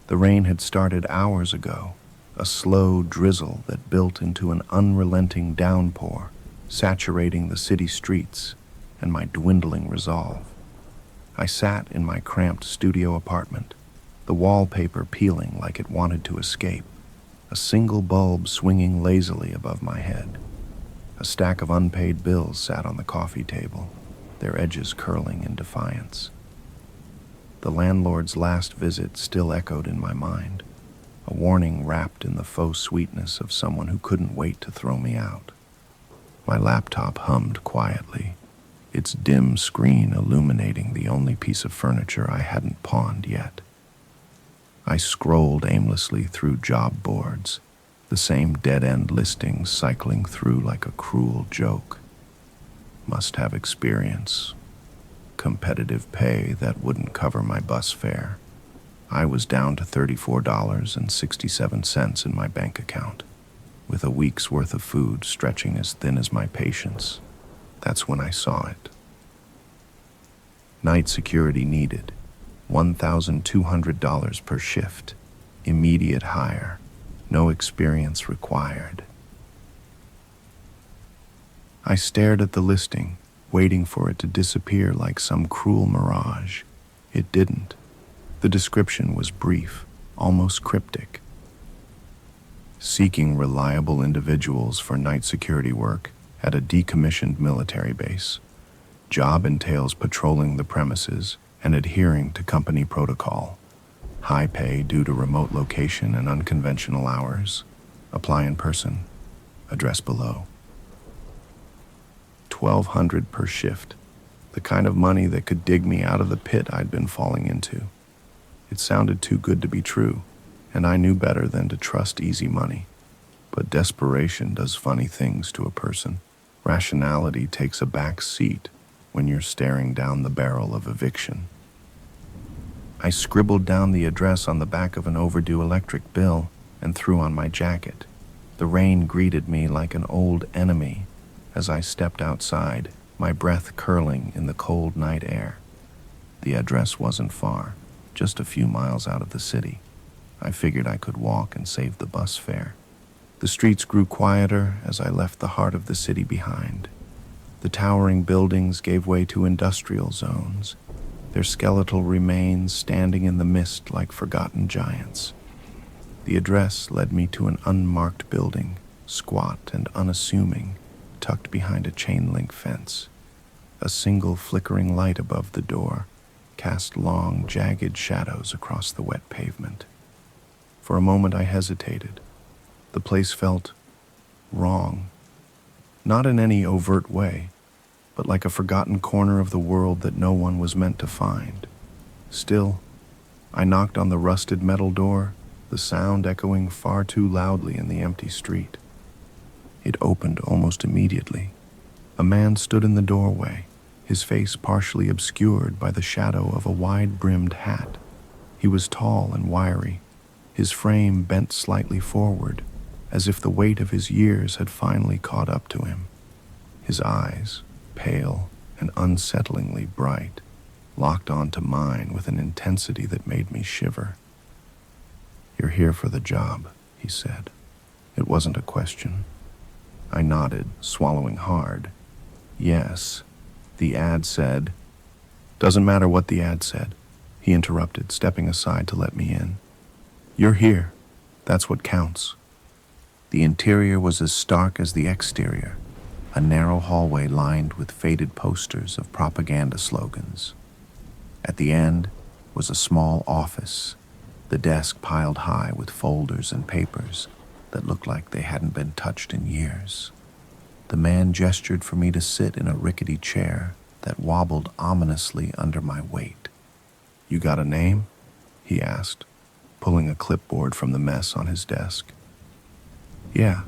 The rain had started hours ago, a slow drizzle that built into an unrelenting downpour, saturating the city streets and my dwindling resolve. I sat in my cramped studio apartment, the wallpaper peeling like it wanted to escape, a single bulb swinging lazily above my head. A stack of unpaid bills sat on the coffee table, their edges curling in defiance. The landlord's last visit still echoed in my mind, a warning wrapped in the faux sweetness of someone who couldn't wait to throw me out. My laptop hummed quietly, its dim screen illuminating the only piece of furniture I hadn't pawned yet. I scrolled aimlessly through job boards, the same dead-end listings cycling through like a cruel joke. Must have experience. Competitive pay that wouldn't cover my bus fare. I was down to $34.67 in my bank account, with a week's worth of food stretching as thin as my patience. That's when I saw it. Night security needed. $1,200 per shift. Immediate hire. No experience required. I stared at the listing, waiting for it to disappear like some cruel mirage. It didn't. The description was brief, almost cryptic. Seeking reliable individuals for night security work at a decommissioned military base. Job entails patrolling the premises and adhering to company protocol. High pay due to remote location and unconventional hours. Apply in person. Address below. $1,200 per shift. The kind of money that could dig me out of the pit I'd been falling into. It sounded too good to be true, and I knew better than to trust easy money. But desperation does funny things to a person. Rationality takes a back seat when you're staring down the barrel of eviction. I scribbled down the address on the back of an overdue electric bill and threw on my jacket. The rain greeted me like an old enemy as I stepped outside, my breath curling in the cold night air. The address wasn't far, just a few miles out of the city. I figured I could walk and save the bus fare. The streets grew quieter as I left the heart of the city behind. The towering buildings gave way to industrial zones, their skeletal remains standing in the mist like forgotten giants. The address led me to an unmarked building, squat and unassuming, tucked behind a chain-link fence. A single flickering light above the door cast long, jagged shadows across the wet pavement. For a moment I hesitated. The place felt wrong. Not in any overt way, but like a forgotten corner of the world that no one was meant to find. Still, I knocked on the rusted metal door, the sound echoing far too loudly in the empty street. It opened almost immediately. A man stood in the doorway, his face partially obscured by the shadow of a wide-brimmed hat. He was tall and wiry, his frame bent slightly forward, as if the weight of his years had finally caught up to him. His eyes, pale and unsettlingly bright, locked onto mine with an intensity that made me shiver. "You're here for the job," he said. It wasn't a question. I nodded, swallowing hard. Yes, the ad said. "Doesn't matter what the ad said," he interrupted, stepping aside to let me in. "You're here. That's what counts." The interior was as stark as the exterior, a narrow hallway lined with faded posters of propaganda slogans. At the end was a small office, the desk piled high with folders and papers that looked like they hadn't been touched in years. The man gestured for me to sit in a rickety chair that wobbled ominously under my weight. "You got a name?" he asked, pulling a clipboard from the mess on his desk. "Yeah,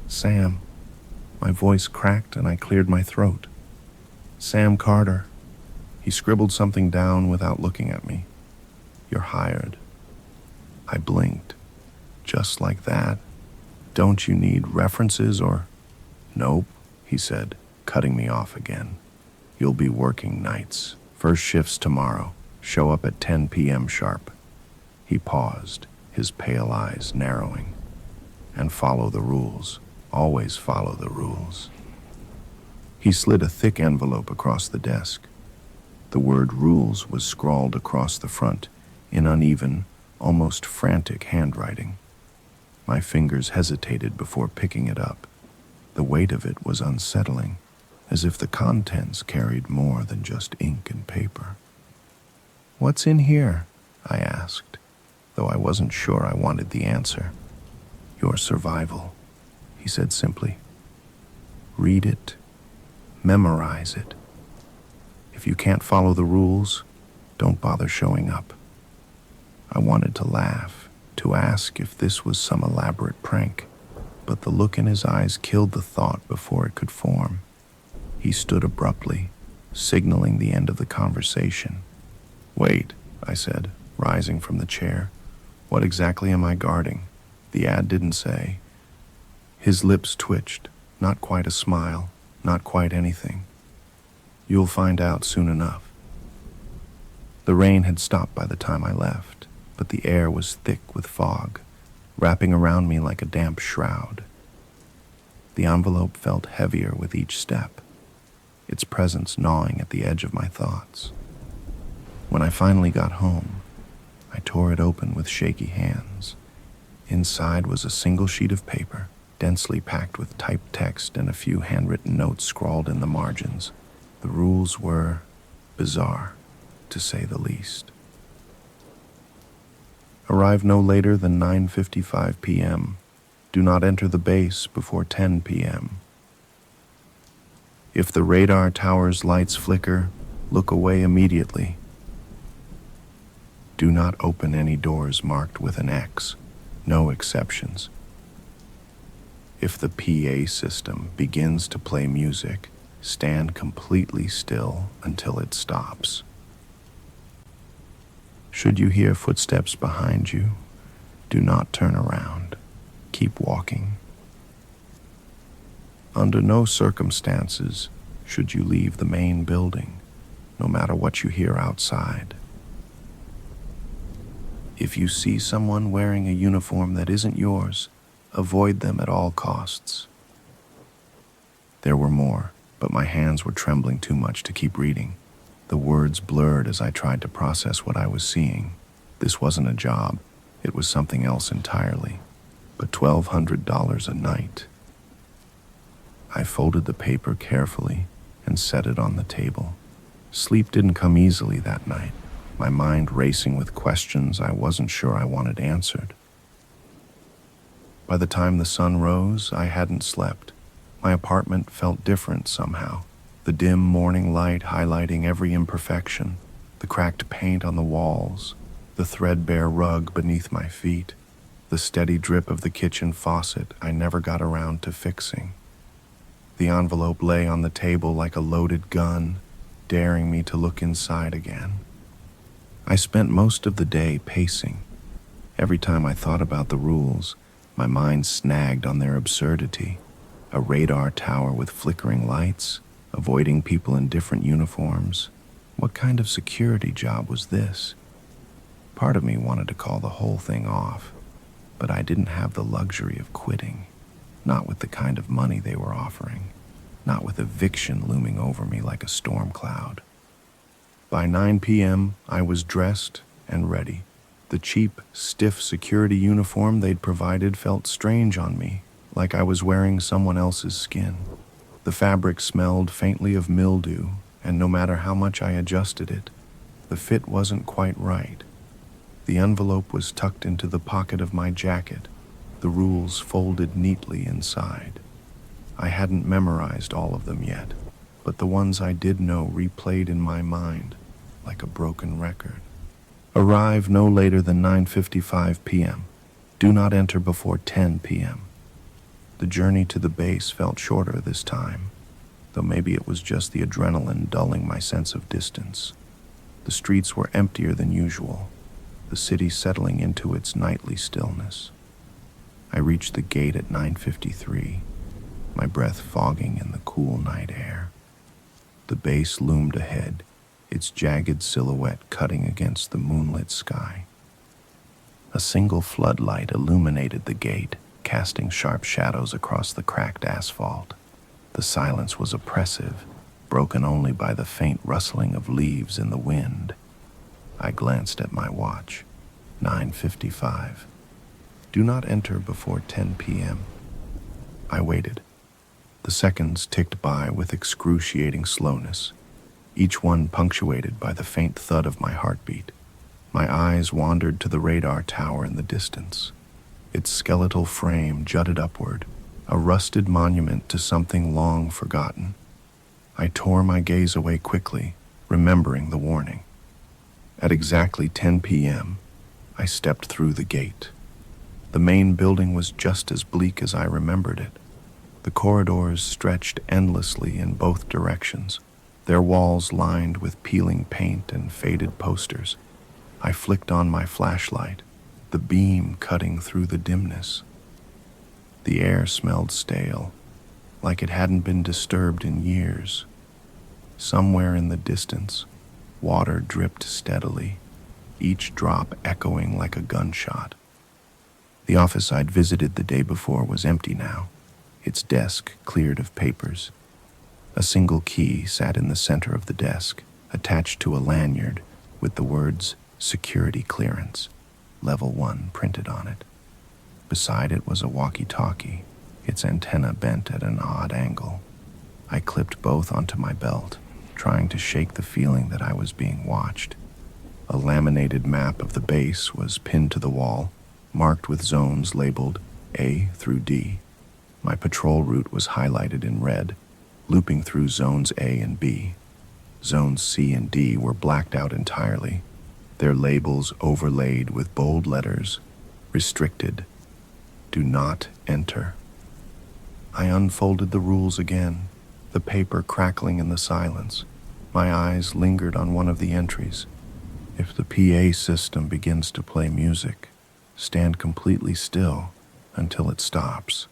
Sam." My voice cracked and I cleared my throat. "Sam Carter." He scribbled something down without looking at me. "You're hired." I blinked. "Just like that? Don't you need references or—" "Nope," he said, cutting me off again. "You'll be working nights. First shift's tomorrow. Show up at 10 p.m. sharp." He paused, his pale eyes narrowing. And follow the rules. Always follow the rules. He slid a thick envelope across the desk. The word rules was scrawled across the front in uneven, almost frantic handwriting. My fingers hesitated before picking it up. The weight of it was unsettling, as if the contents carried more than just ink and paper. "What's in here?" I asked, though I wasn't sure I wanted the answer. "Your survival," he said simply. "Read it. Memorize it. If you can't follow the rules, don't bother showing up." I wanted to laugh, to ask if this was some elaborate prank, but the look in his eyes killed the thought before it could form. He stood abruptly, signaling the end of the conversation. "Wait," I said, rising from the chair. "What exactly am I guarding? The ad didn't say." His lips twitched, not quite a smile, not quite anything. "You'll find out soon enough." The rain had stopped by the time I left, but the air was thick with fog, wrapping around me like a damp shroud. The envelope felt heavier with each step, its presence gnawing at the edge of my thoughts. When I finally got home, I tore it open with shaky hands. Inside was a single sheet of paper, densely packed with typed text and a few handwritten notes scrawled in the margins. The rules were bizarre, to say the least. Arrive no later than 9:55 p.m. Do not enter the base before 10 p.m. If the radar tower's lights flicker, look away immediately. Do not open any doors marked with an X, no exceptions. If the PA system begins to play music, stand completely still until it stops. Should you hear footsteps behind you, do not turn around. Keep walking. Under no circumstances should you leave the main building, no matter what you hear outside. If you see someone wearing a uniform that isn't yours, avoid them at all costs. There were more, but my hands were trembling too much to keep reading. The words blurred as I tried to process what I was seeing. This wasn't a job. It was something else entirely. But $1,200 a night. I folded the paper carefully and set it on the table. Sleep didn't come easily that night, my mind racing with questions I wasn't sure I wanted answered. By the time the sun rose, I hadn't slept. My apartment felt different somehow. The dim morning light highlighting every imperfection, the cracked paint on the walls, the threadbare rug beneath my feet, the steady drip of the kitchen faucet I never got around to fixing. The envelope lay on the table like a loaded gun, daring me to look inside again. I spent most of the day pacing. Every time I thought about the rules, my mind snagged on their absurdity. A radar tower with flickering lights, avoiding people in different uniforms. What kind of security job was this? Part of me wanted to call the whole thing off, but I didn't have the luxury of quitting. Not with the kind of money they were offering. Not with eviction looming over me like a storm cloud. By 9 p.m., I was dressed and ready. The cheap, stiff security uniform they'd provided felt strange on me, like I was wearing someone else's skin. The fabric smelled faintly of mildew, and no matter how much I adjusted it, the fit wasn't quite right. The envelope was tucked into the pocket of my jacket, the rules folded neatly inside. I hadn't memorized all of them yet, but the ones I did know replayed in my mind like a broken record. Arrive no later than 9:55 p.m. Do not enter before 10 p.m. The journey to the base felt shorter this time, though maybe it was just the adrenaline dulling my sense of distance. The streets were emptier than usual, the city settling into its nightly stillness. I reached the gate at 9:53, my breath fogging in the cool night air. The base loomed ahead, its jagged silhouette cutting against the moonlit sky. A single floodlight illuminated the gate, casting sharp shadows across the cracked asphalt. The silence was oppressive, broken only by the faint rustling of leaves in the wind. I glanced at my watch. 9:55. Do not enter before 10 p.m. I waited. The seconds ticked by with excruciating slowness, each one punctuated by the faint thud of my heartbeat. My eyes wandered to the radar tower in the distance. Its skeletal frame jutted upward, a rusted monument to something long forgotten. I tore my gaze away quickly, remembering the warning. At exactly 10 p.m., I stepped through the gate. The main building was just as bleak as I remembered it. The corridors stretched endlessly in both directions, their walls lined with peeling paint and faded posters. I flicked on my flashlight, the beam cutting through the dimness. The air smelled stale, like it hadn't been disturbed in years. Somewhere in the distance, water dripped steadily, each drop echoing like a gunshot. The office I'd visited the day before was empty now, its desk cleared of papers. A single key sat in the center of the desk, attached to a lanyard with the words "Security Clearance," Level 1 printed on it. Beside it was a walkie-talkie, its antenna bent at an odd angle. I clipped both onto my belt, trying to shake the feeling that I was being watched. A laminated map of the base was pinned to the wall, marked with zones labeled A through D. My patrol route was highlighted in red, looping through zones A and B. Zones C and D were blacked out entirely, their labels overlaid with bold letters, restricted, do not enter. I unfolded the rules again, the paper crackling in the silence. My eyes lingered on one of the entries. If the PA system begins to play music, stand completely still until it stops.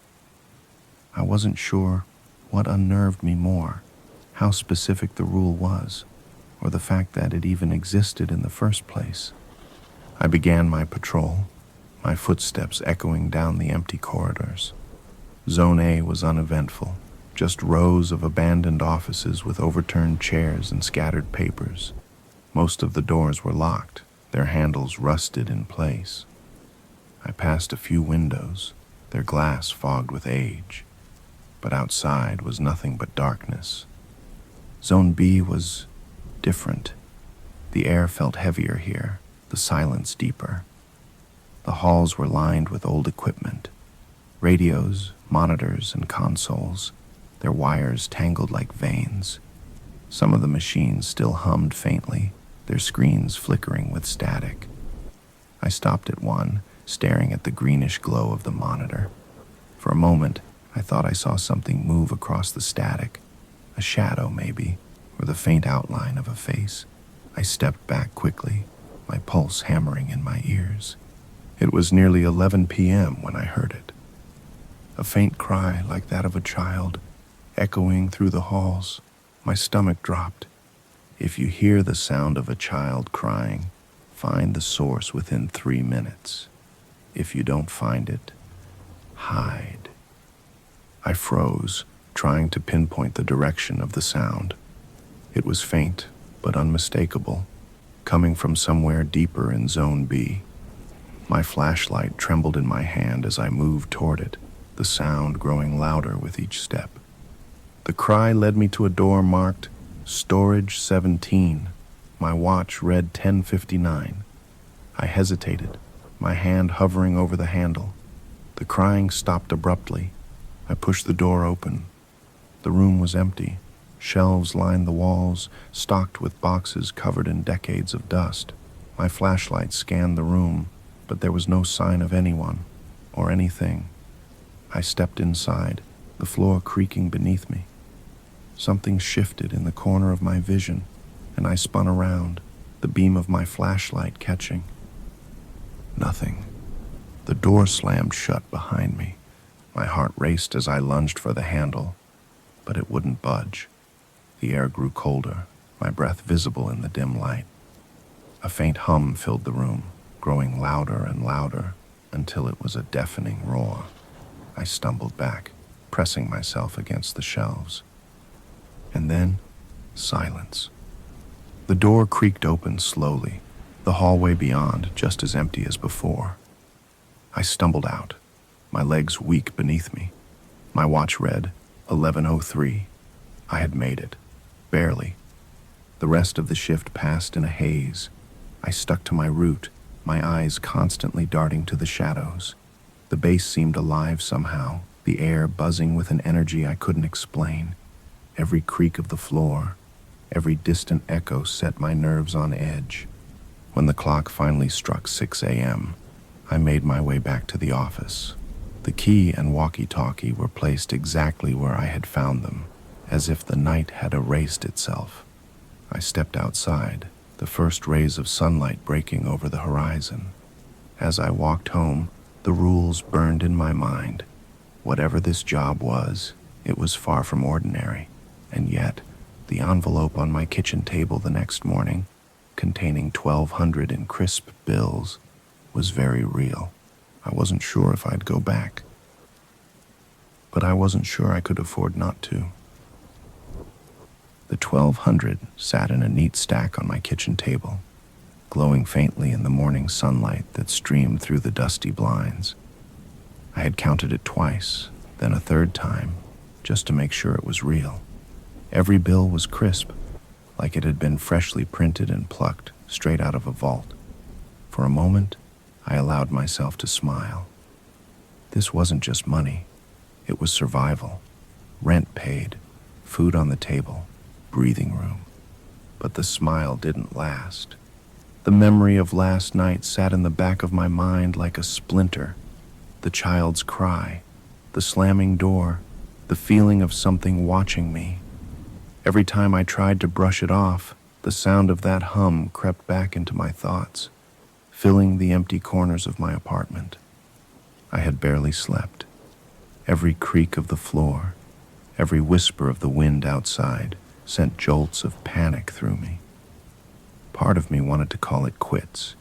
I wasn't sure what unnerved me more, how specific the rule was, or the fact that it even existed in the first place. I began my patrol, my footsteps echoing down the empty corridors. Zone A was uneventful, just rows of abandoned offices with overturned chairs and scattered papers. Most of the doors were locked, their handles rusted in place. I passed a few windows, their glass fogged with age, but outside was nothing but darkness. Zone B was different. The air felt heavier here, the silence deeper. The halls were lined with old equipment, radios, monitors, and consoles, their wires tangled like veins. Some of the machines still hummed faintly, their screens flickering with static. I stopped at one, staring at the greenish glow of the monitor. For a moment, I thought I saw something move across the static, a shadow maybe, or the faint outline of a face. I stepped back quickly, my pulse hammering in my ears. It was nearly 11 p.m. when I heard it. A faint cry like that of a child, echoing through the halls. My stomach dropped. If you hear the sound of a child crying, find the source within 3 minutes. If you don't find it, hide. I froze, trying to pinpoint the direction of the sound. It was faint, but unmistakable, coming from somewhere deeper in Zone B. My flashlight trembled in my hand as I moved toward it, the sound growing louder with each step. The cry led me to a door marked Storage 17. My watch read 10:59. I hesitated, my hand hovering over the handle. The crying stopped abruptly. I pushed the door open. The room was empty. Shelves lined the walls, stocked with boxes covered in decades of dust. My flashlight scanned the room, but there was no sign of anyone or anything. I stepped inside, the floor creaking beneath me. Something shifted in the corner of my vision, and I spun around, the beam of my flashlight catching. Nothing. The door slammed shut behind me. My heart raced as I lunged for the handle, but it wouldn't budge. The air grew colder, my breath visible in the dim light. A faint hum filled the room, growing louder and louder until it was a deafening roar. I stumbled back, pressing myself against the shelves. And then, silence. The door creaked open slowly, the hallway beyond just as empty as before. I stumbled out, my legs weak beneath me. My watch read 11:03. I had made it, barely. The rest of the shift passed in a haze. I stuck to my route, my eyes constantly darting to the shadows. The base seemed alive somehow, the air buzzing with an energy I couldn't explain. Every creak of the floor, every distant echo set my nerves on edge. When the clock finally struck 6 a.m., I made my way back to the office. The key and walkie-talkie were placed exactly where I had found them, as if the night had erased itself. I stepped outside, the first rays of sunlight breaking over the horizon. As I walked home, the rules burned in my mind. Whatever this job was, it was far from ordinary, and yet, the envelope on my kitchen table the next morning, containing 1,200 in crisp bills, was very real. I wasn't sure if I'd go back, but I wasn't sure I could afford not to. The 1,200 sat in a neat stack on my kitchen table, glowing faintly in the morning sunlight that streamed through the dusty blinds. I had counted it twice, then a third time, just to make sure it was real. Every bill was crisp, like it had been freshly printed and plucked straight out of a vault. For a moment, I allowed myself to smile. This wasn't just money. It was survival. Rent paid, food on the table, breathing room. But the smile didn't last. The memory of last night sat in the back of my mind like a splinter. The child's cry, the slamming door, the feeling of something watching me. Every time I tried to brush it off, the sound of that hum crept back into my thoughts, filling the empty corners of my apartment. I had barely slept. Every creak of the floor, every whisper of the wind outside sent jolts of panic through me. Part of me wanted to call it quits,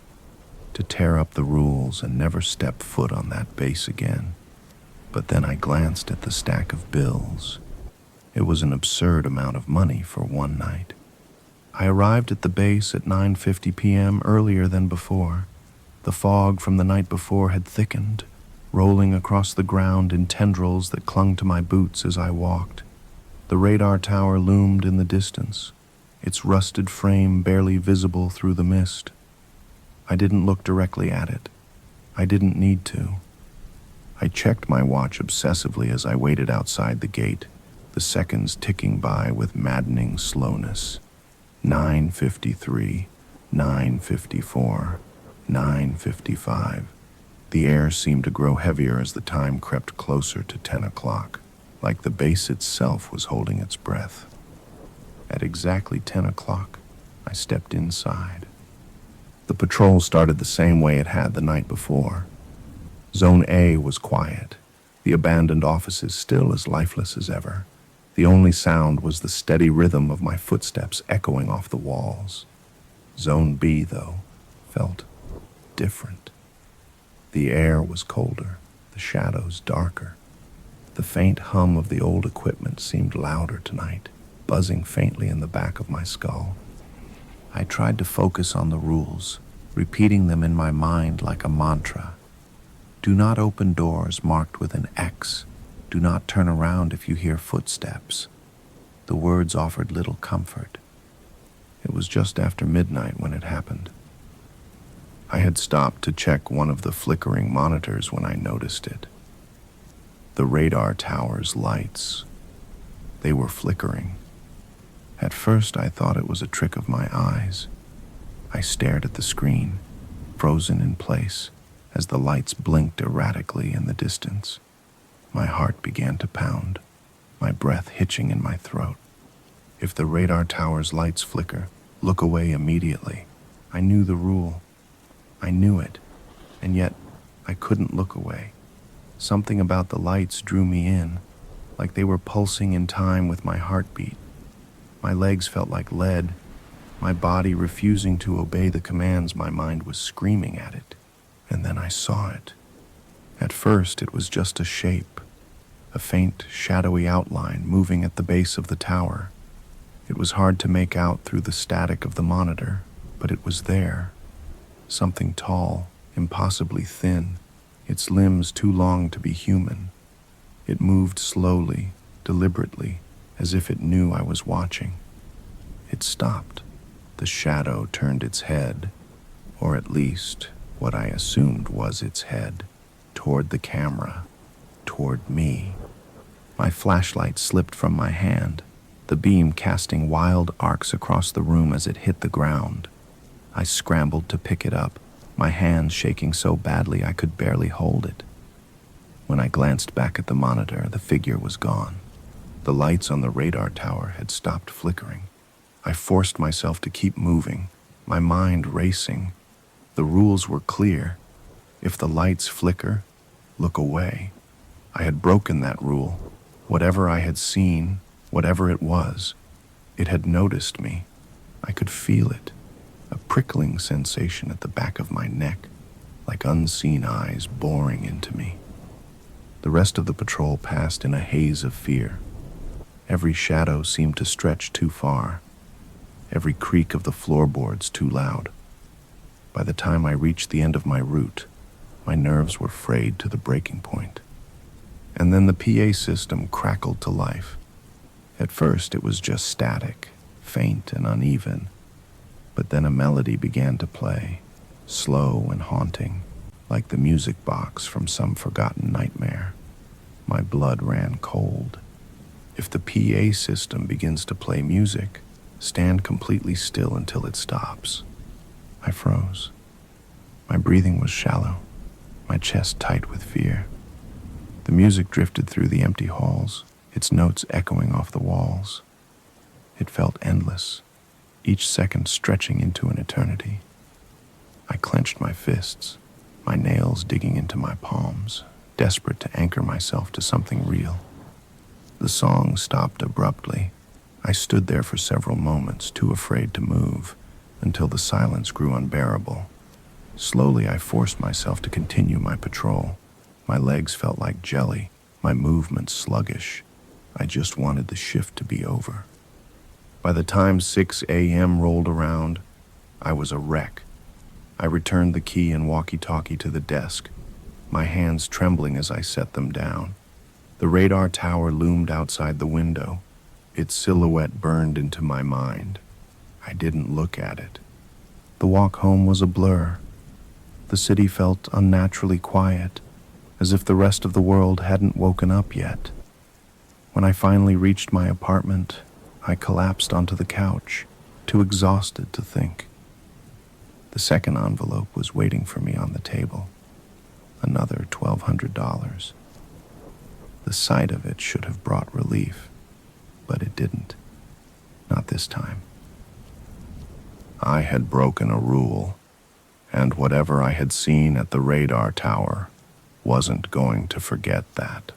to tear up the rules and never step foot on that base again. But then I glanced at the stack of bills. It was an absurd amount of money for one night. I arrived at the base at 9:50 p.m. earlier than before. The fog from the night before had thickened, rolling across the ground in tendrils that clung to my boots as I walked. The radar tower loomed in the distance, its rusted frame barely visible through the mist. I didn't look directly at it. I didn't need to. I checked my watch obsessively as I waited outside the gate, the seconds ticking by with maddening slowness. 9:53, 9:54, 9:55. The air seemed to grow heavier as the time crept closer to 10 o'clock, like the base itself was holding its breath. At exactly 10 o'clock, I stepped inside. The patrol started the same way it had the night before. Zone A was quiet, the abandoned offices still as lifeless as ever. The only sound was the steady rhythm of my footsteps echoing off the walls. Zone B, though, felt different. The air was colder, the shadows darker. The faint hum of the old equipment seemed louder tonight, buzzing faintly in the back of my skull. I tried to focus on the rules, repeating them in my mind like a mantra. Do not open doors marked with an X. Do not turn around if you hear footsteps. The words offered little comfort. It was just after midnight when it happened. I had stopped to check one of the flickering monitors when I noticed it. The radar tower's lights. They were flickering. At first I thought it was a trick of my eyes. I stared at the screen, frozen in place, as the lights blinked erratically in the distance. My heart began to pound, my breath hitching in my throat. If the radar tower's lights flicker, look away immediately. I knew the rule. I knew it, and yet I couldn't look away. Something about the lights drew me in, like they were pulsing in time with my heartbeat. My legs felt like lead, my body refusing to obey the commands my mind was screaming at it. And then I saw it. At first, it was just a shape, a faint, shadowy outline moving at the base of the tower. It was hard to make out through the static of the monitor, but it was there. Something tall, impossibly thin, its limbs too long to be human. It moved slowly, deliberately, as if it knew I was watching. It stopped. The shadow turned its head, or at least what I assumed was its head, toward the camera, toward me. My flashlight slipped from my hand, the beam casting wild arcs across the room as it hit the ground. I scrambled to pick it up, my hands shaking so badly I could barely hold it. When I glanced back at the monitor, the figure was gone. The lights on the radar tower had stopped flickering. I forced myself to keep moving, my mind racing. The rules were clear. If the lights flicker, look away. I had broken that rule. Whatever I had seen, whatever it was, it had noticed me. I could feel it, a prickling sensation at the back of my neck, like unseen eyes boring into me. The rest of the patrol passed in a haze of fear. Every shadow seemed to stretch too far, every creak of the floorboards too loud. By the time I reached the end of my route, my nerves were frayed to the breaking point. And then the PA system crackled to life. At first, it was just static, faint and uneven. But then a melody began to play, slow and haunting, like the music box from some forgotten nightmare. My blood ran cold. If the PA system begins to play music, stand completely still until it stops. I froze. My breathing was shallow, my chest tight with fear. The music drifted through the empty halls, its notes echoing off the walls. It felt endless, each second stretching into an eternity. I clenched my fists, my nails digging into my palms, desperate to anchor myself to something real. The song stopped abruptly. I stood there for several moments, too afraid to move, until the silence grew unbearable. Slowly, I forced myself to continue my patrol. My legs felt like jelly, my movements sluggish. I just wanted the shift to be over. By the time 6 a.m. rolled around, I was a wreck. I returned the key and walkie-talkie to the desk, my hands trembling as I set them down. The radar tower loomed outside the window. Its silhouette burned into my mind. I didn't look at it. The walk home was a blur. The city felt unnaturally quiet, as if the rest of the world hadn't woken up yet. When I finally reached my apartment, I collapsed onto the couch, too exhausted to think. The second envelope was waiting for me on the table. Another $1,200. The sight of it should have brought relief, but it didn't. Not this time. I had broken a rule, and whatever I had seen at the radar tower wasn't going to forget that.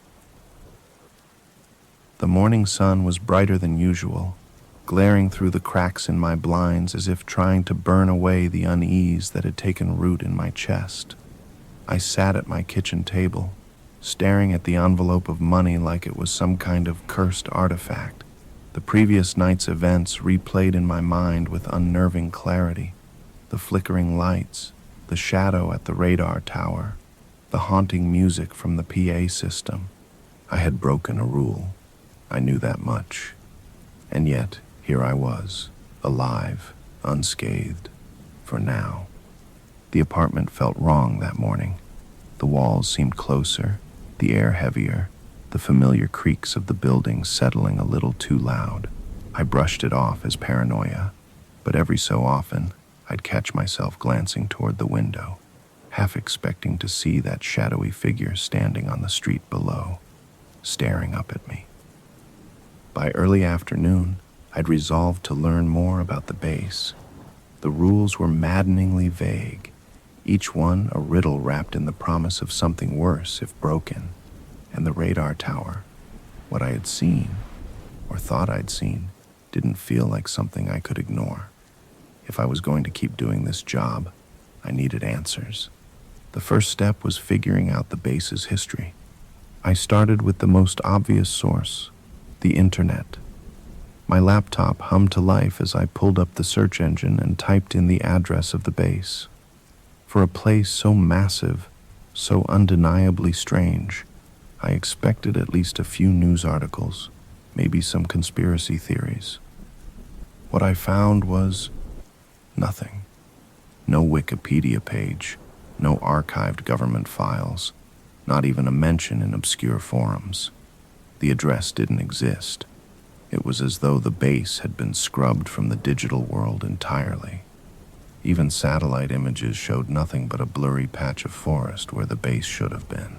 The morning sun was brighter than usual, glaring through the cracks in my blinds as if trying to burn away the unease that had taken root in my chest. I sat at my kitchen table, staring at the envelope of money like it was some kind of cursed artifact. The previous night's events replayed in my mind with unnerving clarity. The flickering lights, the shadow at the radar tower, the haunting music from the PA system. I had broken a rule. I knew that much. And yet, here I was, alive, unscathed, for now. The apartment felt wrong that morning. The walls seemed closer, the air heavier, the familiar creaks of the building settling a little too loud. I brushed it off as paranoia, but every so often, I'd catch myself glancing toward the window, half expecting to see that shadowy figure standing on the street below, staring up at me. By early afternoon, I'd resolved to learn more about the base. The rules were maddeningly vague, each one a riddle wrapped in the promise of something worse if broken. And the radar tower, what I had seen, or thought I'd seen, didn't feel like something I could ignore. If I was going to keep doing this job, I needed answers. The first step was figuring out the base's history. I started with the most obvious source, the internet. My laptop hummed to life as I pulled up the search engine and typed in the address of the base. For a place so massive, so undeniably strange, I expected at least a few news articles, maybe some conspiracy theories. What I found was nothing. No Wikipedia page, no archived government files, not even a mention in obscure forums. The address didn't exist. It was as though the base had been scrubbed from the digital world entirely. Even satellite images showed nothing but a blurry patch of forest where the base should have been.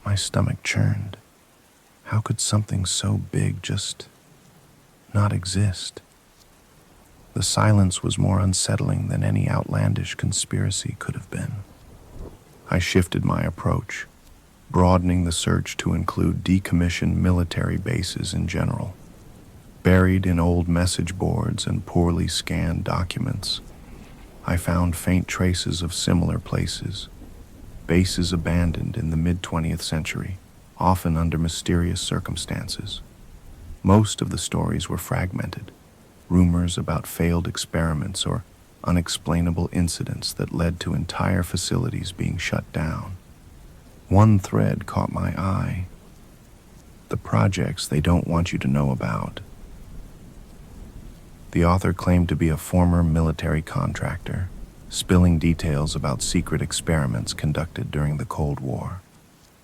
My stomach churned. How could something so big just not exist? The silence was more unsettling than any outlandish conspiracy could have been. I shifted my approach, broadening the search to include decommissioned military bases in general. Buried in old message boards and poorly scanned documents, I found faint traces of similar places. Bases abandoned in the mid-20th century, often under mysterious circumstances. Most of the stories were fragmented, rumors about failed experiments or unexplainable incidents that led to entire facilities being shut down. One thread caught my eye: the projects they don't want you to know about. The author claimed to be a former military contractor, spilling details about secret experiments conducted during the Cold War.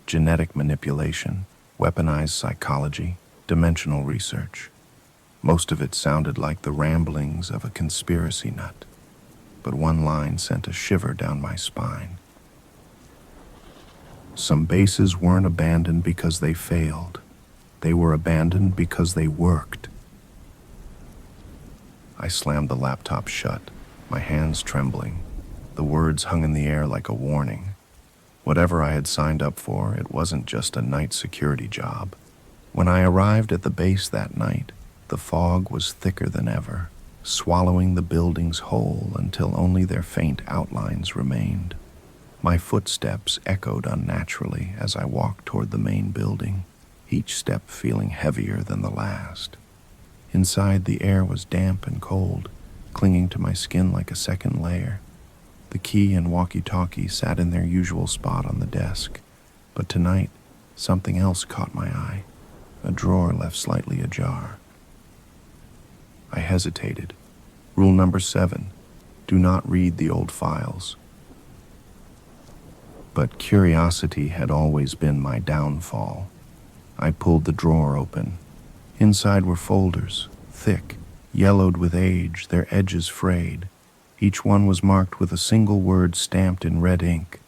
Genetic manipulation, weaponized psychology, dimensional research. Most of it sounded like the ramblings of a conspiracy nut, but one line sent a shiver down my spine. Some bases weren't abandoned because they failed. They were abandoned because they worked. I slammed the laptop shut, my hands trembling. The words hung in the air like a warning. Whatever I had signed up for, it wasn't just a night security job. When I arrived at the base that night, the fog was thicker than ever, swallowing the buildings whole until only their faint outlines remained. My footsteps echoed unnaturally as I walked toward the main building, each step feeling heavier than the last. Inside, the air was damp and cold, clinging to my skin like a second layer. The key and walkie-talkie sat in their usual spot on the desk, but tonight, something else caught my eye, a drawer left slightly ajar. I hesitated. Rule number 7, do not read the old files. But curiosity had always been my downfall. I pulled the drawer open. Inside were folders, thick, yellowed with age, their edges frayed. Each one was marked with a single word stamped in red ink: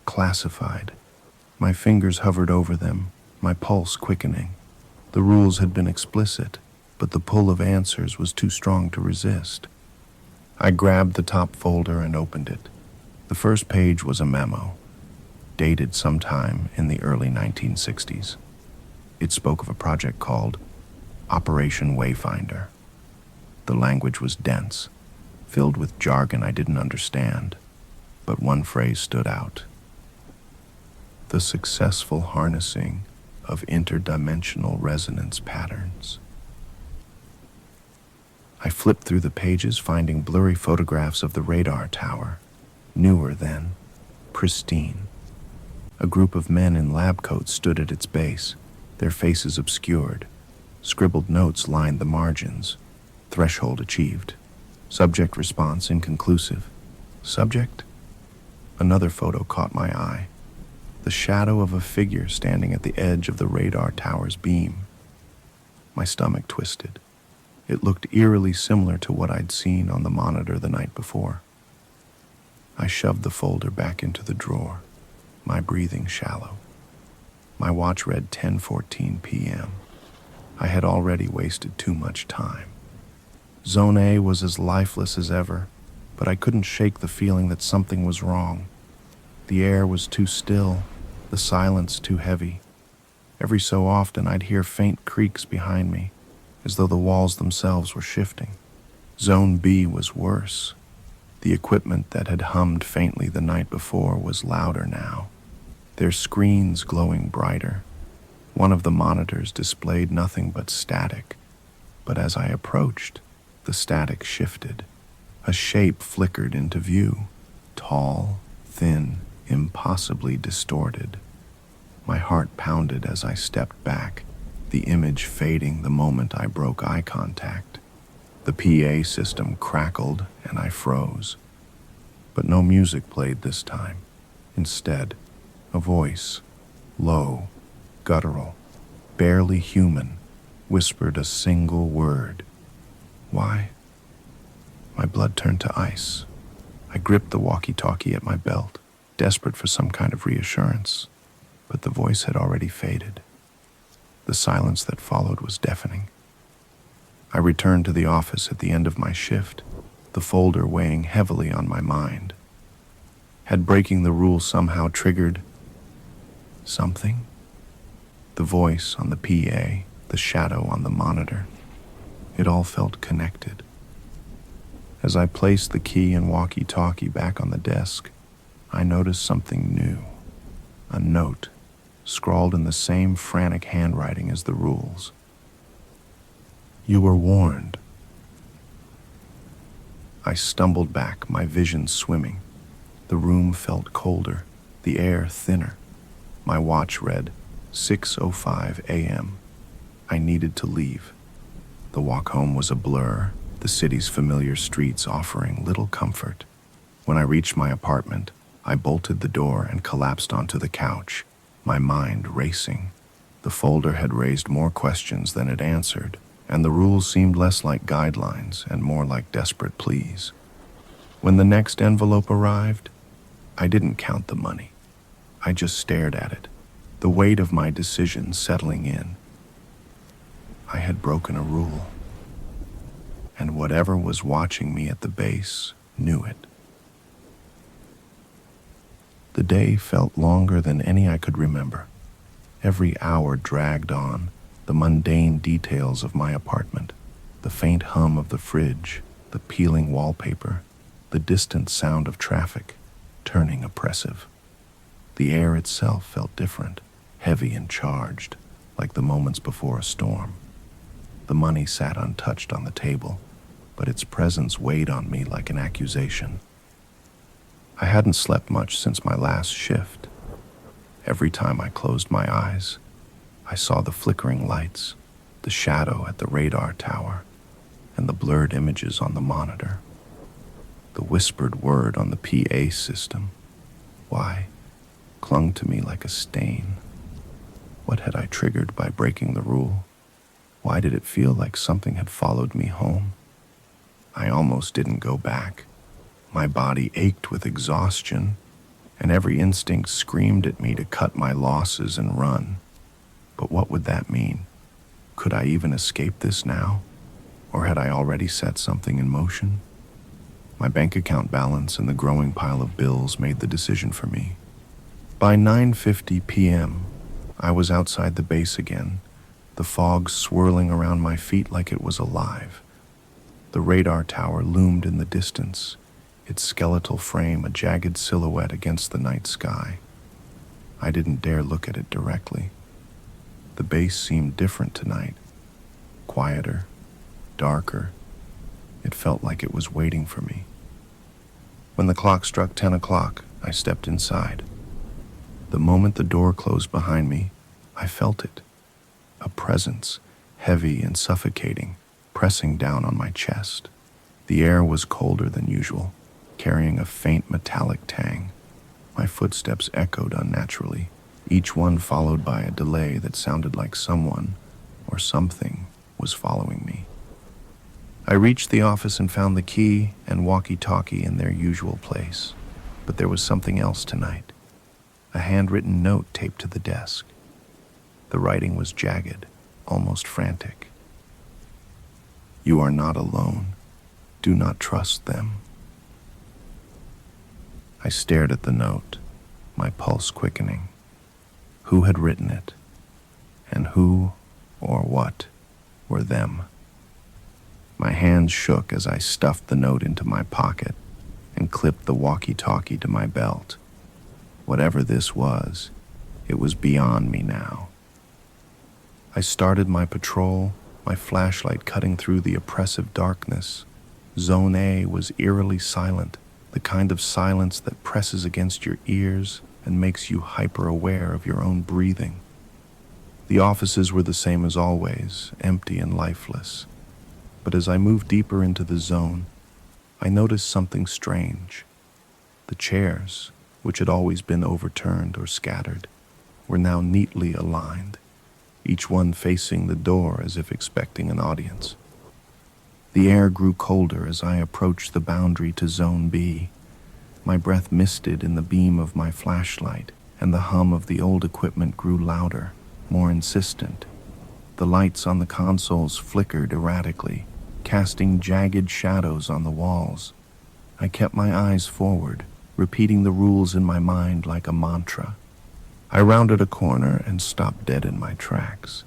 classified. My fingers hovered over them, my pulse quickening. The rules had been explicit, but the pull of answers was too strong to resist. I grabbed the top folder and opened it. The first page was a memo, dated sometime in the early 1960s. It spoke of a project called Operation Wayfinder. The language was dense, filled with jargon I didn't understand, but one phrase stood out: the successful harnessing of interdimensional resonance patterns. I flipped through the pages, finding blurry photographs of the radar tower, newer then, pristine. A group of men in lab coats stood at its base, their faces obscured. Scribbled notes lined the margins. Threshold achieved. Subject response inconclusive. Subject? Another photo caught my eye. The shadow of a figure standing at the edge of the radar tower's beam. My stomach twisted. It looked eerily similar to what I'd seen on the monitor the night before. I shoved the folder back into the drawer, my breathing shallow. My watch read 10:14 p.m. I had already wasted too much time. Zone A was as lifeless as ever, but I couldn't shake the feeling that something was wrong. The air was too still, the silence too heavy. Every so often I'd hear faint creaks behind me, as though the walls themselves were shifting. Zone B was worse. The equipment that had hummed faintly the night before was louder now, their screens glowing brighter. One of the monitors displayed nothing but static, but as I approached, the static shifted. A shape flickered into view, tall, thin, impossibly distorted. My heart pounded as I stepped back, the image fading the moment I broke eye contact. The PA system crackled and I froze. But no music played this time. Instead, a voice, low, guttural, barely human, whispered a single word. Why? My blood turned to ice. I gripped the walkie-talkie at my belt, desperate for some kind of reassurance, but the voice had already faded. The silence that followed was deafening. I returned to the office at the end of my shift, the folder weighing heavily on my mind. Had breaking the rule somehow triggered something? The voice on the PA, the shadow on the monitor. It all felt connected. As I placed the key and walkie-talkie back on the desk, I noticed something new. A note, scrawled in the same frantic handwriting as the rules. You were warned. I stumbled back, my vision swimming. The room felt colder, the air thinner. My watch read 6:05 a.m. I needed to leave. The walk home was a blur, the city's familiar streets offering little comfort. When I reached my apartment, I bolted the door and collapsed onto the couch, my mind racing. The folder had raised more questions than it answered, and the rules seemed less like guidelines and more like desperate pleas. When the next envelope arrived, I didn't count the money. I just stared at it, the weight of my decision settling in. I had broken a rule, and whatever was watching me at the base knew it. The day felt longer than any I could remember. Every hour dragged on, the mundane details of my apartment, the faint hum of the fridge, the peeling wallpaper, the distant sound of traffic, turning oppressive. The air itself felt different, heavy and charged, like the moments before a storm. The money sat untouched on the table, but its presence weighed on me like an accusation. I hadn't slept much since my last shift. Every time I closed my eyes, I saw the flickering lights, the shadow at the radar tower, and the blurred images on the monitor. The whispered word on the PA system, why, clung to me like a stain. What had I triggered by breaking the rule? Why did it feel like something had followed me home? I almost didn't go back. My body ached with exhaustion, and every instinct screamed at me to cut my losses and run. But what would that mean? Could I even escape this now? Or had I already set something in motion? My bank account balance and the growing pile of bills made the decision for me. By 9:50 p.m., I was outside the base again, the fog swirling around my feet like it was alive. The radar tower loomed in the distance, its skeletal frame a jagged silhouette against the night sky. I didn't dare look at it directly. The base seemed different tonight, quieter, darker. It felt like it was waiting for me. When the clock struck 10 o'clock, I stepped inside. The moment the door closed behind me, I felt it. A presence, heavy and suffocating, pressing down on my chest. The air was colder than usual, carrying a faint metallic tang. My footsteps echoed unnaturally, each one followed by a delay that sounded like someone or something was following me. I reached the office and found the key and walkie-talkie in their usual place, but there was something else tonight. A handwritten note taped to the desk. The writing was jagged, almost frantic. You are not alone. Do not trust them. I stared at the note, my pulse quickening. Who had written it? And who or what were them? My hands shook as I stuffed the note into my pocket and clipped the walkie-talkie to my belt. Whatever this was, it was beyond me now. I started my patrol, my flashlight cutting through the oppressive darkness. Zone A was eerily silent, the kind of silence that presses against your ears and makes you hyper-aware of your own breathing. The offices were the same as always, empty and lifeless. But as I moved deeper into the zone, I noticed something strange. The chairs, which had always been overturned or scattered, were now neatly aligned, each one facing the door as if expecting an audience. The air grew colder as I approached the boundary to Zone B. My breath misted in the beam of my flashlight, and the hum of the old equipment grew louder, more insistent. The lights on the consoles flickered erratically, casting jagged shadows on the walls. I kept my eyes forward, repeating the rules in my mind like a mantra. I rounded a corner and stopped dead in my tracks.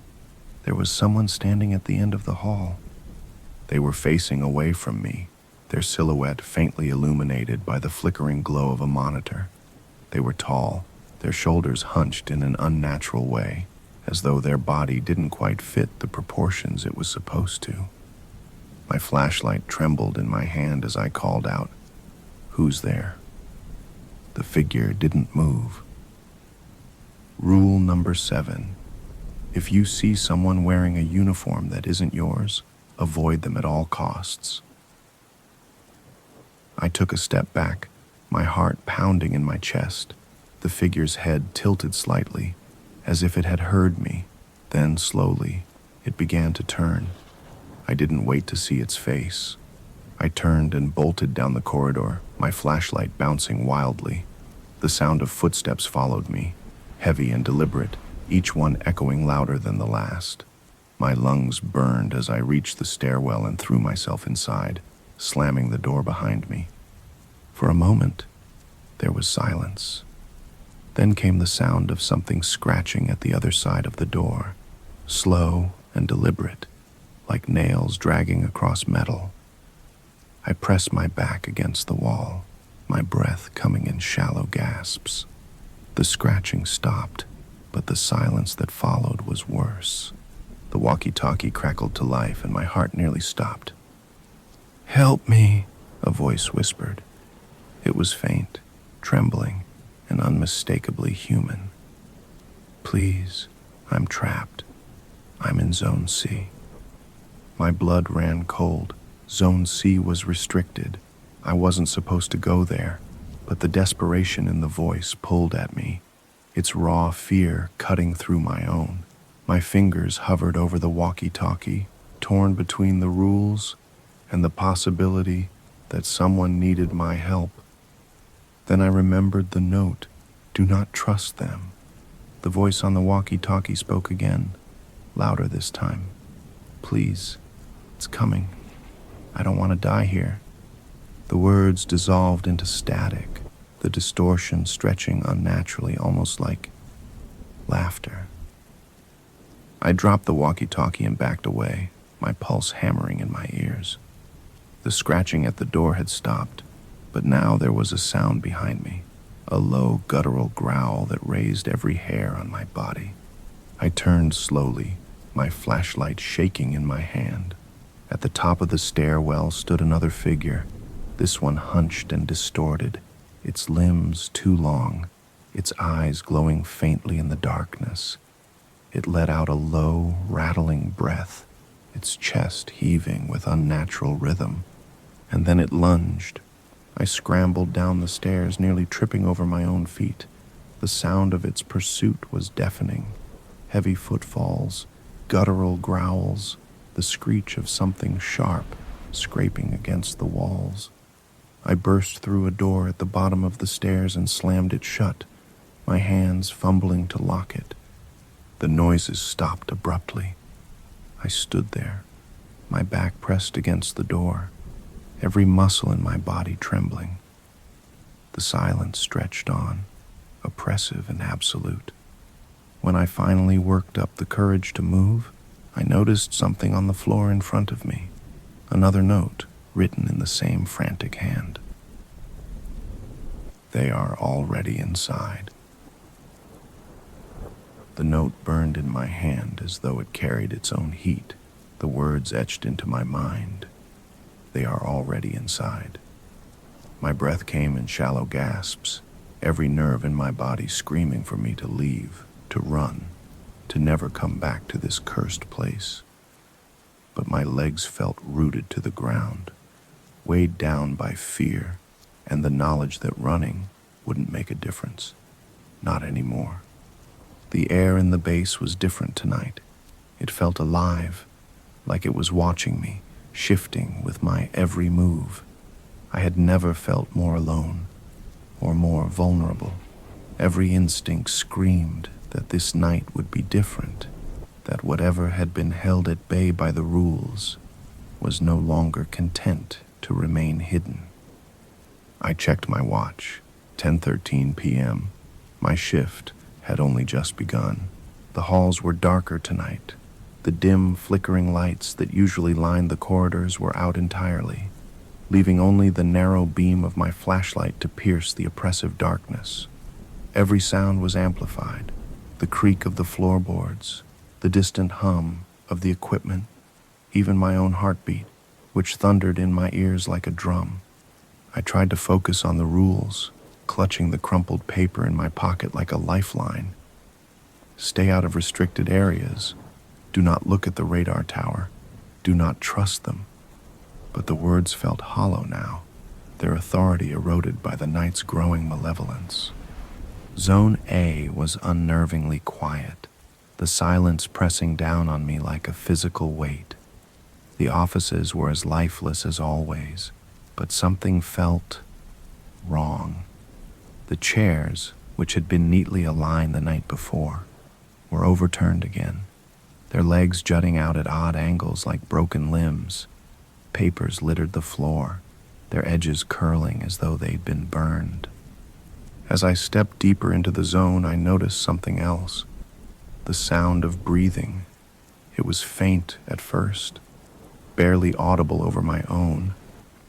There was someone standing at the end of the hall. They were facing away from me, their silhouette faintly illuminated by the flickering glow of a monitor. They were tall, their shoulders hunched in an unnatural way, as though their body didn't quite fit the proportions it was supposed to. My flashlight trembled in my hand as I called out, "Who's there?" The figure didn't move. Rule number 7. If you see someone wearing a uniform that isn't yours, avoid them at all costs. I took a step back, my heart pounding in my chest. The figure's head tilted slightly, as if it had heard me. Then, slowly, it began to turn. I didn't wait to see its face. I turned and bolted down the corridor, my flashlight bouncing wildly. The sound of footsteps followed me, heavy and deliberate, each one echoing louder than the last. My lungs burned as I reached the stairwell and threw myself inside, slamming the door behind me. For a moment, there was silence. Then came the sound of something scratching at the other side of the door, slow and deliberate, like nails dragging across metal. I pressed my back against the wall, my breath coming in shallow gasps. The scratching stopped, but the silence that followed was worse. The walkie-talkie crackled to life, and my heart nearly stopped. "Help me," a voice whispered. It was faint, trembling, and unmistakably human. "Please, I'm trapped. I'm in Zone C." My blood ran cold. Zone C was restricted. I wasn't supposed to go there, but the desperation in the voice pulled at me, its raw fear cutting through my own. My fingers hovered over the walkie-talkie, torn between the rules and the possibility that someone needed my help. Then I remembered the note, "Do not trust them." The voice on the walkie-talkie spoke again, louder this time. "Please, it's coming. I don't want to die here." The words dissolved into static, the distortion stretching unnaturally, almost like laughter. I dropped the walkie-talkie and backed away, my pulse hammering in my ears. The scratching at the door had stopped, but now there was a sound behind me, a low guttural growl that raised every hair on my body. I turned slowly, my flashlight shaking in my hand. At the top of the stairwell stood another figure, this one hunched and distorted, its limbs too long, its eyes glowing faintly in the darkness. It let out a low, rattling breath, its chest heaving with unnatural rhythm. And then it lunged. I scrambled down the stairs, nearly tripping over my own feet. The sound of its pursuit was deafening. Heavy footfalls, guttural growls, the screech of something sharp scraping against the walls. I burst through a door at the bottom of the stairs and slammed it shut, my hands fumbling to lock it. The noises stopped abruptly. I stood there, my back pressed against the door, every muscle in my body trembling. The silence stretched on, oppressive and absolute. When I finally worked up the courage to move, I noticed something on the floor in front of me, Another note, written in the same frantic hand. They are already inside. The note burned in my hand as though it carried its own heat, the words etched into my mind. They are already inside. My breath came in shallow gasps, every nerve in my body screaming for me to leave, to run, to never come back to this cursed place. But my legs felt rooted to the ground, weighed down by fear and the knowledge that running wouldn't make a difference. Not anymore. The air in the base was different tonight. It felt alive, like it was watching me, shifting with my every move. I had never felt more alone or more vulnerable. Every instinct screamed that this night would be different, that whatever had been held at bay by the rules was no longer content to remain hidden. I checked my watch, 10:13 p.m. My shift had only just begun. The halls were darker tonight. The dim, flickering lights that usually lined the corridors were out entirely, leaving only the narrow beam of my flashlight to pierce the oppressive darkness. Every sound was amplified, the creak of the floorboards, the distant hum of the equipment, even my own heartbeat, which thundered in my ears like a drum. I tried to focus on the rules, clutching the crumpled paper in my pocket like a lifeline. Stay out of restricted areas. Do not look at the radar tower. Do not trust them. But the words felt hollow now, their authority eroded by the night's growing malevolence. Zone A was unnervingly quiet, the silence pressing down on me like a physical weight. The offices were as lifeless as always, but something felt wrong. The chairs, which had been neatly aligned the night before, were overturned again, their legs jutting out at odd angles like broken limbs. Papers littered the floor, their edges curling as though they'd been burned. As I stepped deeper into the zone, I noticed something else. The sound of breathing. It was faint at first, barely audible over my own,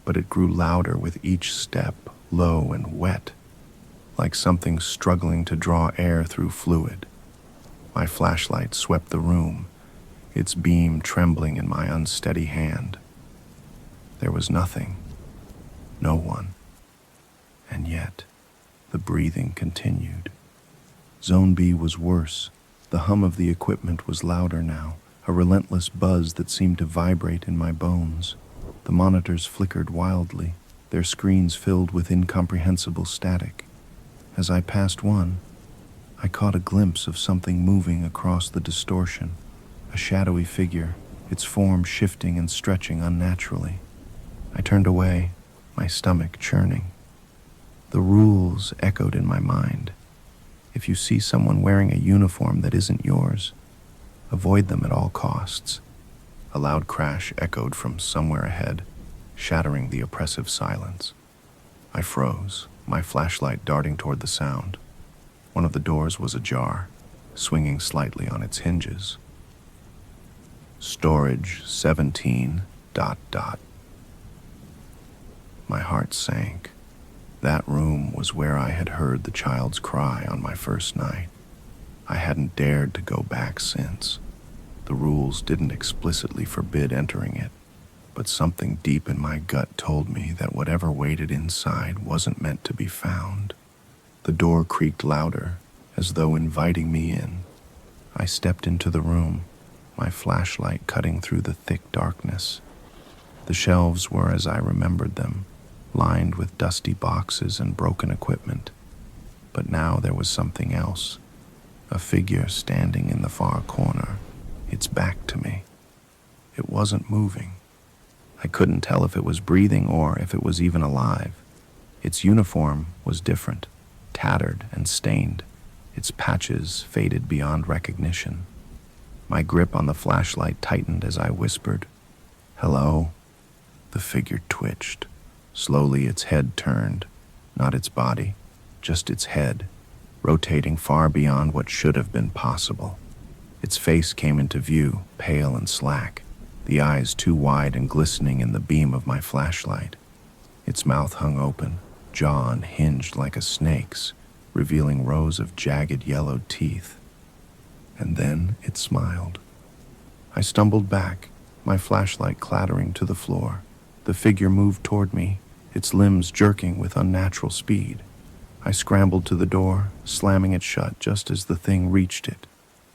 but it grew louder with each step, low and wet, like something struggling to draw air through fluid. My flashlight swept the room, its beam trembling in my unsteady hand. There was nothing, no one, and yet the breathing continued. Zone B was worse. The hum of the equipment was louder now, a relentless buzz that seemed to vibrate in my bones. The monitors flickered wildly, their screens filled with incomprehensible static. As I passed one, I caught a glimpse of something moving across the distortion, a shadowy figure, its form shifting and stretching unnaturally. I turned away, my stomach churning. The rules echoed in my mind. If you see someone wearing a uniform that isn't yours, avoid them at all costs. A loud crash echoed from somewhere ahead, shattering the oppressive silence. I froze, my flashlight darting toward the sound. One of the doors was ajar, swinging slightly on its hinges. Storage 17... My heart sank. That room was where I had heard the child's cry on my first night. I hadn't dared to go back since. The rules didn't explicitly forbid entering it, but something deep in my gut told me that whatever waited inside wasn't meant to be found. The door creaked louder, as though inviting me in. I stepped into the room, my flashlight cutting through the thick darkness. The shelves were as I remembered them, lined with dusty boxes and broken equipment. But now there was something else, a figure standing in the far corner, its back to me. It wasn't moving. I couldn't tell if it was breathing or if it was even alive. Its uniform was different, tattered and stained, its patches faded beyond recognition. My grip on the flashlight tightened as I whispered, "Hello?" The figure twitched. Slowly its head turned, not its body, just its head, rotating far beyond what should have been possible. Its face came into view, pale and slack, the eyes too wide and glistening in the beam of my flashlight. Its mouth hung open, jaw unhinged like a snake's, revealing rows of jagged yellow teeth. And then it smiled. I stumbled back, my flashlight clattering to the floor. The figure moved toward me, its limbs jerking with unnatural speed. I scrambled to the door, slamming it shut just as the thing reached it.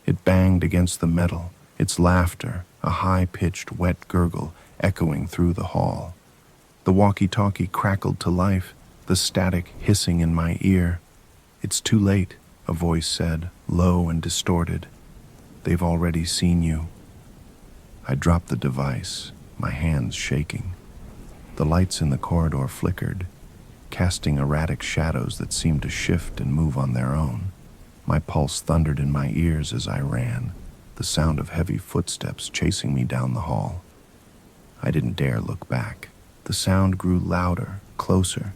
It banged against the metal, its laughter, a high-pitched, wet gurgle, echoing through the hall. The walkie-talkie crackled to life, the static hissing in my ear. "It's too late," a voice said, low and distorted. "They've already seen you." I dropped the device, my hands shaking. The lights in the corridor flickered, casting erratic shadows that seemed to shift and move on their own. My pulse thundered in my ears as I ran, the sound of heavy footsteps chasing me down the hall. I didn't dare look back. The sound grew louder, closer,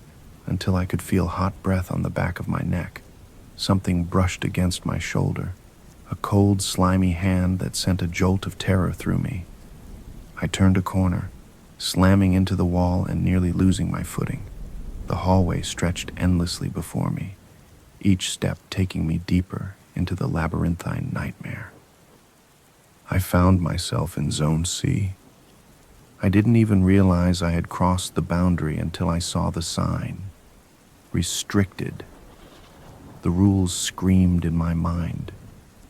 until I could feel hot breath on the back of my neck. Something brushed against my shoulder, a cold, slimy hand that sent a jolt of terror through me. I turned a corner, slamming into the wall and nearly losing my footing. The hallway stretched endlessly before me, each step taking me deeper into the labyrinthine nightmare. I found myself in Zone C. I didn't even realize I had crossed the boundary until I saw the sign. Restricted. The rules screamed in my mind,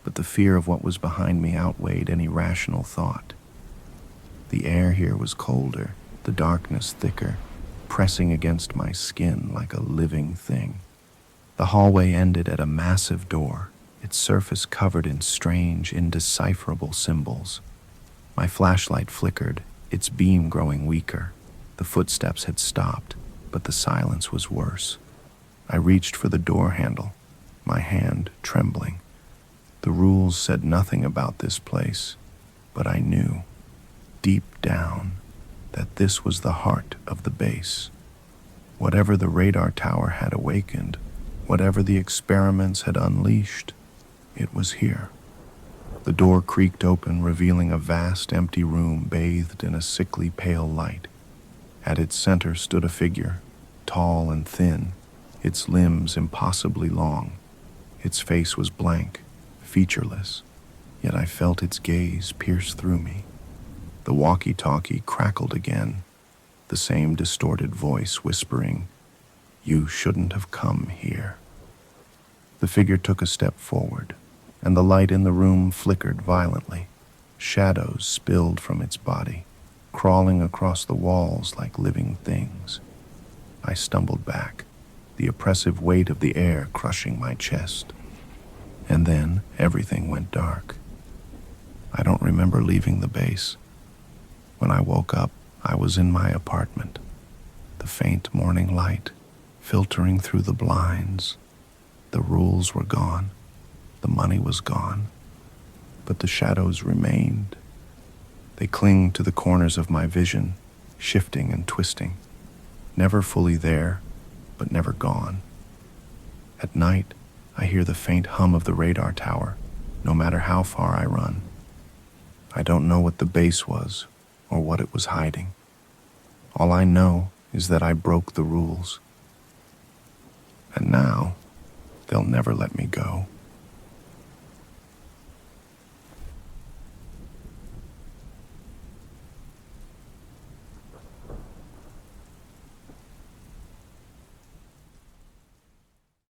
but the fear of what was behind me outweighed any rational thought. The air here was colder, the darkness thicker, pressing against my skin like a living thing. The hallway ended at a massive door, its surface covered in strange, indecipherable symbols. My flashlight flickered, its beam growing weaker. The footsteps had stopped, but the silence was worse. I reached for the door handle, my hand trembling. The rules said nothing about this place, but I knew, deep down, that this was the heart of the base. Whatever the radar tower had awakened, whatever the experiments had unleashed, it was here. The door creaked open, revealing a vast, empty room bathed in a sickly pale light. At its center stood a figure, tall and thin, its limbs impossibly long. Its face was blank, featureless, yet I felt its gaze pierce through me. The walkie-talkie crackled again, the same distorted voice whispering, "You shouldn't have come here." The figure took a step forward, and the light in the room flickered violently. Shadows spilled from its body, crawling across the walls like living things. I stumbled back, the oppressive weight of the air crushing my chest. And then everything went dark. I don't remember leaving the base. When I woke up, I was in my apartment, the faint morning light filtering through the blinds. The rules were gone, the money was gone, but the shadows remained. They clinged to the corners of my vision, shifting and twisting, never fully there, but never gone. At night, I hear the faint hum of the radar tower, no matter how far I run. I don't know what the base was or what it was hiding. All I know is that I broke the rules. And now, they'll never let me go.